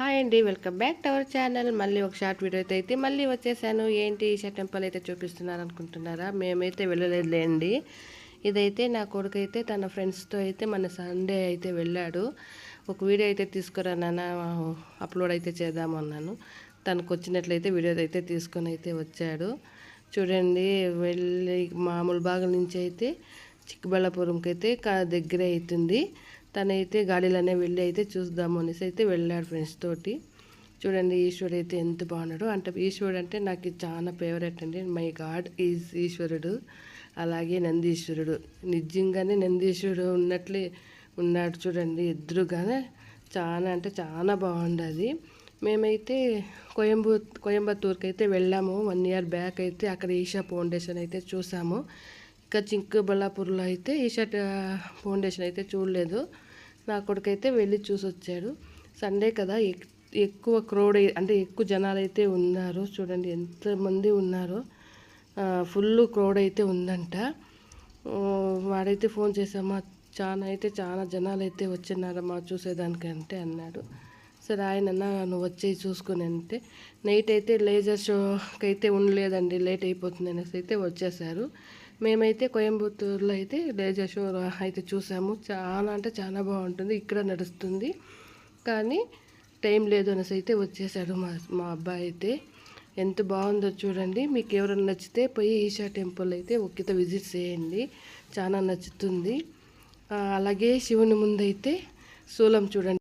Hi అండి, welcome back to our channel. మళ్ళీ ఒక షార్ట్ వీడియో అయితే మళ్ళీ వచ్చేసాను. ఏంటి ఈషా టెంపుల్ అయితే చూపిస్తున్నారు అనుకుంటున్నారా? మేమైతే వెళ్ళలేదులేండి. ఇదైతే నా కొడుకు అయితే తన ఫ్రెండ్స్తో అయితే మన సండే అయితే వెళ్ళాడు. ఒక వీడియో అయితే తీసుకురా నాన్న, అప్లోడ్ అయితే చేద్దామన్నాను. తనకు వచ్చినట్లయితే వీడియో అయితే తీసుకొని అయితే వచ్చాడు. చూడండి, వెళ్ళి మామూలు భాగం నుంచి అయితే చిక్కబళ్ళాపురంకి అయితే దగ్గరే అవుతుంది. తనైతే గాడిలోనే వెళ్ళి అయితే చూద్దాము అనేసి అయితే వెళ్ళాడు ఫ్రెండ్స్ తోటి. చూడండి, ఈశ్వరుడు అయితే ఎంత బాగున్నాడు. అంటే ఈశ్వరుడు అంటే నాకు చాలా ఫేవరెట్ అండి. మై గాడ్ ఈజ్ ఈశ్వరుడు. అలాగే నందీశ్వరుడు, నిజంగానే నందీశ్వరుడు ఉన్నట్లే ఉన్నాడు. చూడండి, ఎదురుగానే చాలా అంటే చాలా బాగుండదు. మేమైతే కోయంబత్తూరుకి అయితే వెళ్ళాము 1 year బ్యాక్. అయితే అక్కడ ఈషా ఫౌండేషన్ అయితే చూసాము. ఇంకా చిక్కబళ్ళాపూర్లో అయితే ఈషా ఫౌండేషన్ అయితే చూడలేదు. నా కొడుకైతే వెళ్ళి చూసి వచ్చాడు. సండే కదా, ఎక్కువ క్రౌడ్ అంటే ఎక్కువ జనాలు అయితే ఉన్నారు. చూడండి ఎంతమంది ఉన్నారో, ఫుల్ క్రౌడ్ అయితే ఉందంట. వాడైతే ఫోన్ చేసామా, చాలా జనాలు అయితే వచ్చినారమ్మా చూసేదానికంటే అన్నాడు. సరే ఆయనన్నా నువ్వు వచ్చేసి చూసుకుని అంటే, నైట్ అయితే లేజర్ షోకి అయితే ఉండలేదండి, లేట్ అయిపోతుంది అనేసి అయితే వచ్చేసారు. మేమైతే కోయంబత్తూరులో అయితే లేజర్ షో అయితే చూసాము. చాలా అంటే చాలా బాగుంటుంది, ఇక్కడ నడుస్తుంది కానీ టైం లేదు అనేసి అయితే వచ్చేసాడు మా అబ్బాయి అయితే. ఎంత బాగుందో చూడండి. మీకు ఎవరైనా నచ్చితే పోయి ఈషా టెంపుల్ అయితే ఒక్కత విజిట్ చేయండి, చాలా నచ్చుతుంది. అలాగే శివుని ముందైతే శూలం చూడండి.